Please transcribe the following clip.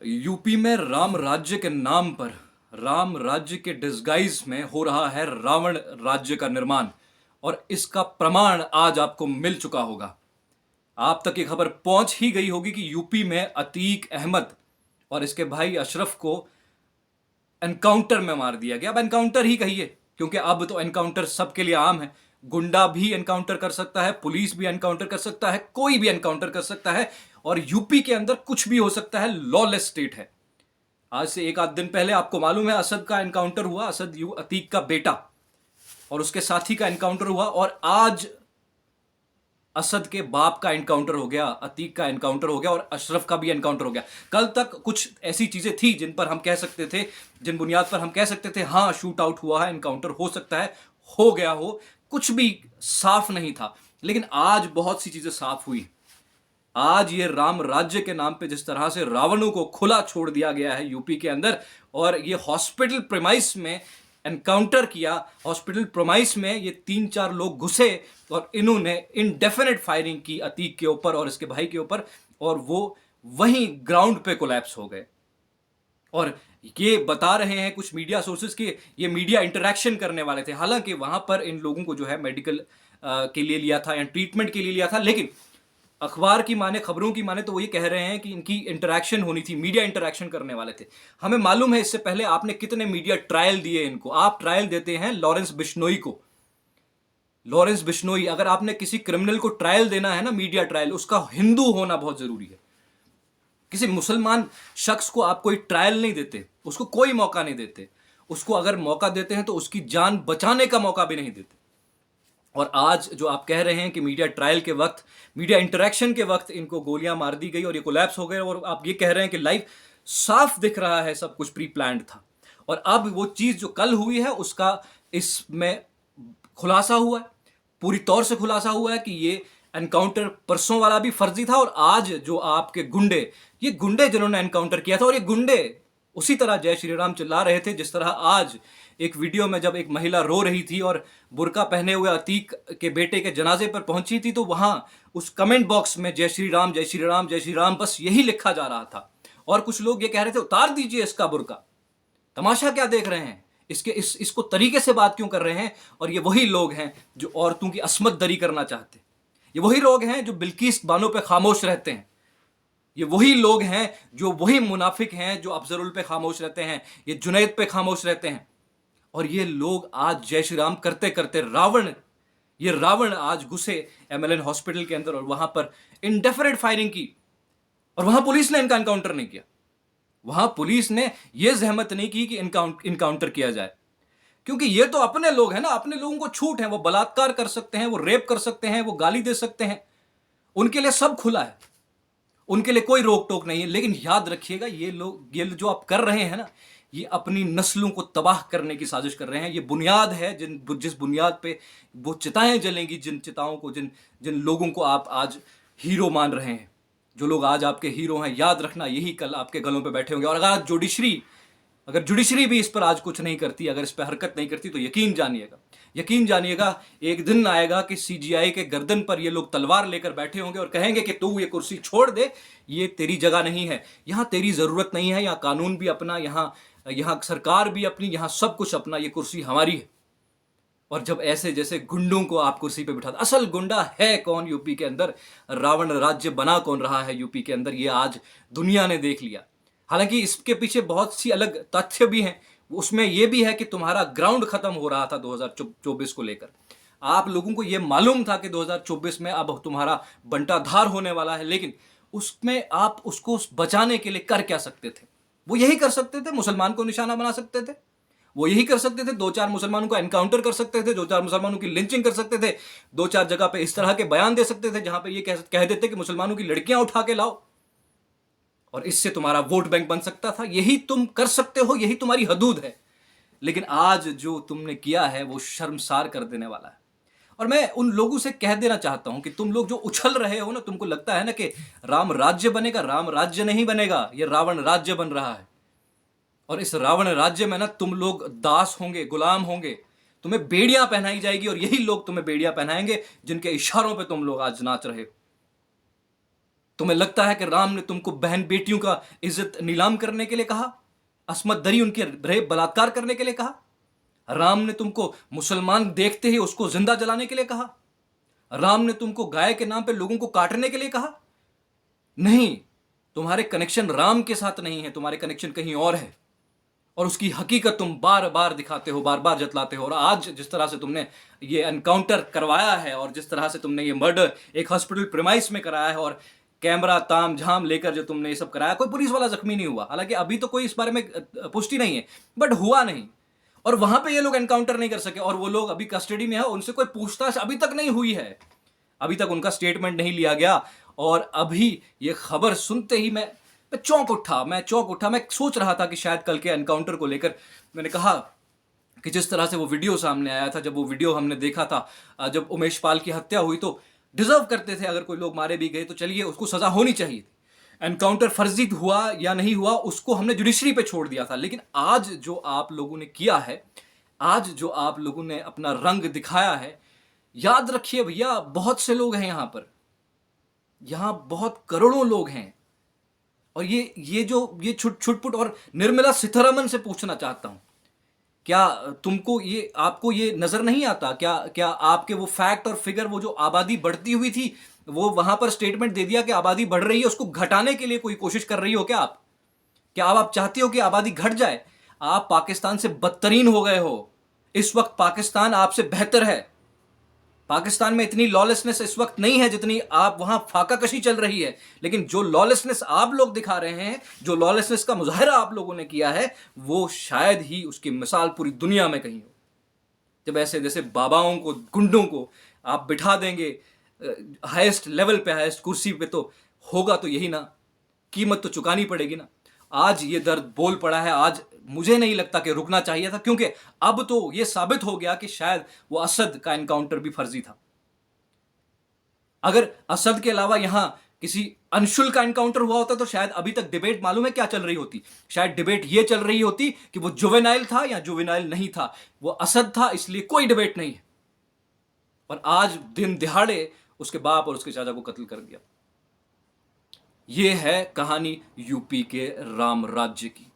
UP में राम राज्य के नाम पर, राम राज्य के डिस्गाइज में हो रहा है रावण राज्य का निर्माण। और इसका प्रमाण आज आपको मिल चुका होगा। आप तक ये खबर पहुंच ही गई होगी कि यूपी में अतीक अहमद और इसके भाई अशरफ को एनकाउंटर में मार दिया गया। अब एनकाउंटर ही कहिए, क्योंकि अब तो एनकाउंटर सबके लिए आम है। गुंडा भी एनकाउंटर कर सकता है, पुलिस भी एनकाउंटर कर सकता है, कोई भी एनकाउंटर कर सकता है। और यूपी के अंदर कुछ भी हो सकता है, लॉलेस स्टेट है। आज से एक आध दिन पहले आपको मालूम है असद का एनकाउंटर हुआ, असद अतीक का बेटा और उसके साथी का एनकाउंटर हुआ। और आज असद के बाप का एनकाउंटर हो गया, अतीक का एनकाउंटर हो गया और अशरफ का भी एनकाउंटर हो गया। कल तक कुछ ऐसी चीजें थी जिन पर हम कह सकते थे, जिन बुनियाद पर हम कह सकते थे हाँ शूट आउट हुआ है, एनकाउंटर हो सकता है, हो गया हो, कुछ भी साफ नहीं था। लेकिन आज बहुत सी चीजें साफ हुई। आज ये राम राज्य के नाम पे जिस तरह से रावणों को खुला छोड़ दिया गया है यूपी के अंदर, और ये हॉस्पिटल प्रेमाइस में एनकाउंटर किया, हॉस्पिटल प्रेमाइस में ये 3-4 लोग घुसे और इन्होंने इनडेफिनेट फायरिंग की अतीक के ऊपर और इसके भाई के ऊपर, और वो वहीं ग्राउंड पे कोलैप्स हो गए। और ये बता रहे हैं कुछ मीडिया सोर्सेज के ये मीडिया इंटरैक्शन करने वाले थे। हालांकि वहां पर इन लोगों को जो है मेडिकल के लिए लिया था या ट्रीटमेंट के लिए लिया था, लेकिन अखबार की माने, खबरों की माने तो वो ये कह रहे हैं कि इनकी इंटरैक्शन होनी थी, मीडिया इंटरैक्शन करने वाले थे। हमें मालूम है इससे पहले आपने कितने मीडिया ट्रायल दिए इनको। आप ट्रायल देते हैं लॉरेंस बिश्नोई को। लॉरेंस बिश्नोई, अगर आपने किसी क्रिमिनल को ट्रायल देना है ना, मीडिया ट्रायल, उसका हिंदू होना बहुत जरूरी है। किसी मुसलमान शख्स को आप कोई ट्रायल नहीं देते, उसको कोई मौका नहीं देते। उसको अगर मौका देते हैं तो उसकी जान बचाने का मौका भी नहीं देते। और आज जो आप कह रहे हैं कि मीडिया ट्रायल के वक्त, मीडिया इंटरैक्शन के वक्त इनको गोलियां मार दी गई और ये कोलैप्स हो गए, और आप ये कह रहे हैं कि लाइव साफ दिख रहा है सब कुछ प्री प्लान्ड था। और अब वो चीज जो कल हुई है उसका इसमें खुलासा हुआ है, पूरी तौर से खुलासा हुआ है कि ये एनकाउंटर परसों वाला भी फर्जी था। और आज जो आपके गुंडे, ये गुंडे जिन्होंने एनकाउंटर किया था, और ये गुंडे उसी तरह जय श्री राम चिल्ला रहे थे जिस तरह आज एक वीडियो में जब एक महिला रो रही थी और बुर्का पहने हुए अतीक के बेटे के जनाजे पर पहुंची थी, तो वहां उस कमेंट बॉक्स में जय श्री राम, जय श्री राम, जय श्री राम, बस यही लिखा जा रहा था। और कुछ लोग ये कह रहे थे उतार दीजिए इसका बुर्का, तमाशा क्या देख रहे हैं, इसको तरीके से बात क्यों कर रहे हैं। और ये वही लोग हैं जो औरतों की अस्मत दरी करना चाहते हैं। ये वही लोग हैं जो बिल्किस बानो पे खामोश रहते हैं। ये वही लोग हैं जो वही मुनाफिक हैं जो अफजरुल पे खामोश रहते हैं, ये जुनैद पे खामोश रहते हैं। और ये लोग आज जय श्री राम करते करते ये रावण आज घुसे एमएलएन हॉस्पिटल के अंदर और वहां पर इंडेफिनेट फायरिंग की। और वहां पुलिस ने इनका एनकाउंटर नहीं किया। वहां पुलिस ने यह जहमत नहीं की कि इनकाउंटर किया जाए, क्योंकि ये तो अपने लोग हैं ना, अपने लोगों को छूट है, वो बलात्कार कर सकते हैं, वो रेप कर सकते हैं, वो गाली दे सकते हैं, उनके लिए सब खुला है, उनके लिए कोई रोक टोक नहीं है। लेकिन याद रखिएगा ये लोग, ये जो आप कर रहे हैं ना, ये अपनी नस्लों को तबाह करने की साजिश कर रहे हैं। ये बुनियाद है जिस बुनियाद पे वो चिताएं जलेंगी, जिन चिताओं को, जिन जिन लोगों को आप आज हीरो मान रहे हैं, जो लोग आज आपके हीरो हैं, याद रखना यही कल आपके गलों पे बैठे होंगे। और अगर जुडिशरी भी इस पर आज कुछ नहीं करती, अगर इस पर हरकत नहीं करती, तो यकीन जानिएगा एक दिन आएगा कि सीजीआई के गर्दन पर ये लोग तलवार लेकर बैठे होंगे और कहेंगे कि तू ये कुर्सी छोड़ दे, ये तेरी जगह नहीं है, यहां तेरी जरूरत नहीं है, यहां कानून भी अपना, यहां सरकार भी अपनी, यहां सब कुछ अपना, ये कुर्सी हमारी है। और जब ऐसे जैसे गुंडों को आप कुर्सी पे बिठाते, असल गुंडा है कौन यूपी के अंदर, रावण राज्य बना कौन रहा है यूपी के अंदर, ये आज दुनिया ने देख लिया। हालांकि इसके पीछे बहुत सी अलग तथ्य भी हैं। उसमें यह भी है कि तुम्हारा ग्राउंड खत्म हो रहा था 2024 को लेकर। आप लोगों को यह मालूम था कि 2024 में अब तुम्हारा बंटाधार होने वाला है, लेकिन उसमें आप उसको बचाने के लिए कर क्या सकते थे? वो यही कर सकते थे, मुसलमान को निशाना बना सकते थे, वो यही कर सकते थे, 2-4 मुसलमानों को एनकाउंटर कर सकते थे, 2-4 मुसलमानों की लिंचिंग कर सकते थे, 2-4 जगह पे इस तरह के बयान दे सकते थे जहां पे ये कह देते कि मुसलमानों की लड़कियां उठा के लाओ, और इससे तुम्हारा वोट बैंक बन सकता था। यही तुम कर सकते हो, यही तुम्हारी हदूद है। लेकिन आज जो तुमने किया है वो शर्मसार कर देने वाला है। और मैं उन लोगों से कह देना चाहता हूं कि तुम लोग जो उछल रहे हो ना, तुमको लगता है ना कि राम राज्य बनेगा, राम राज्य नहीं बनेगा, ये रावण राज्य बन रहा है। और इस रावण राज्य में ना तुम लोग दास होंगे, गुलाम होंगे, तुम्हें बेड़ियां पहनाई जाएगी, और यही लोग तुम्हें बेड़ियां पहनाएंगे जिनके इशारों पे तुम लोग आज नाच रहे हो। तुम्हें लगता है कि राम ने तुमको बहन बेटियों का इज्जत नीलाम करने के लिए कहा? असमत दरी उनके रेप बलात्कार करने के लिए कहा? राम ने तुमको मुसलमान देखते ही उसको जिंदा जलाने के लिए कहा? राम ने तुमको गाय के नाम पे लोगों को काटने के लिए कहा? नहीं, तुम्हारे कनेक्शन राम के साथ नहीं है, तुम्हारे कनेक्शन कहीं और है। और उसकी हकीकत तुम बार बार दिखाते हो, बार बार जतलाते हो। और आज जिस तरह से तुमने ये एनकाउंटर करवाया है और जिस तरह से तुमने ये मर्डर एक हॉस्पिटल प्रेमाइस में कराया है और कैमरा ताम झाम लेकर जो तुमने ये सब कराया, कोई पुलिस वाला जख्मी नहीं हुआ। हालांकि अभी तो कोई इस बारे में पुष्टि नहीं है, बट हुआ नहीं। और वहां पे ये लोग एनकाउंटर नहीं कर सके और वो लोग अभी कस्टडी में है, उनसे कोई पूछताछ अभी तक नहीं हुई है, अभी तक उनका स्टेटमेंट नहीं लिया गया। और अभी ये खबर सुनते ही मैं चौंक उठा। मैं सोच रहा था कि शायद कल के एनकाउंटर को लेकर, मैंने कहा कि जिस तरह से वो वीडियो सामने आया था, जब वो वीडियो हमने देखा था, जब उमेश पाल की हत्या हुई, तो डिजर्व करते थे, अगर कोई लोग मारे भी गए तो चलिए उसको सजा होनी चाहिए थी। एनकाउंटर फर्जी हुआ या नहीं हुआ उसको हमने जुडिशरी पे छोड़ दिया था। लेकिन आज जो आप लोगों ने किया है, आज जो आप लोगों ने अपना रंग दिखाया है, याद रखिए भैया, बहुत से लोग हैं यहां पर, यहां बहुत करोड़ों लोग हैं। और ये छुटपुट, और निर्मला सीतारमन से पूछना चाहता हूं, क्या तुमको ये, आपको ये नजर नहीं आता? क्या क्या आपके वो फैक्ट और फिगर, वो जो आबादी बढ़ती हुई थी, वो वहां पर स्टेटमेंट दे दिया कि आबादी बढ़ रही है, उसको घटाने के लिए कोई कोशिश कर रही हो क्या आप? क्या अब आप चाहते हो कि आबादी घट जाए? आप पाकिस्तान से बदतरीन हो गए हो। इस वक्त पाकिस्तान आपसे बेहतर है। पाकिस्तान में इतनी लॉलेसनेस इस वक्त नहीं है जितनी आप वहां फाका कशी चल रही है। लेकिन जो लॉलेसनेस आप लोग दिखा रहे हैं, जो लॉलेसनेस का मुजाहरा आप लोगों ने किया है, वो शायद ही उसकी मिसाल पूरी दुनिया में कहीं हो। जब ऐसे जैसे बाबाओं को, गुंडों को आप बिठा देंगे हाईएस्ट लेवल पे, हाईएस्ट कुर्सी पे, तो होगा तो यही ना, कीमत तो चुकानी पड़ेगी ना। आज ये दर्द बोल पड़ा है। आज मुझे नहीं लगता कि रुकना चाहिए था, क्योंकि अब तो ये साबित हो गया कि शायद वो असद का एनकाउंटर भी फर्जी था। अगर असद के अलावा यहां किसी अंशुल का एनकाउंटर हुआ होता तो शायद अभी तक डिबेट मालूम है क्या चल रही होती? शायद डिबेट ये चल रही होती कि वो जुवेनाइल था या जुवेनाइल नहीं था, वो असद था, इसलिए कोई डिबेट नहीं है। और आज दिन दिहाड़े उसके बाप और उसके चाचा को कत्ल कर दिया। यह है कहानी यूपी के राम राज्य की।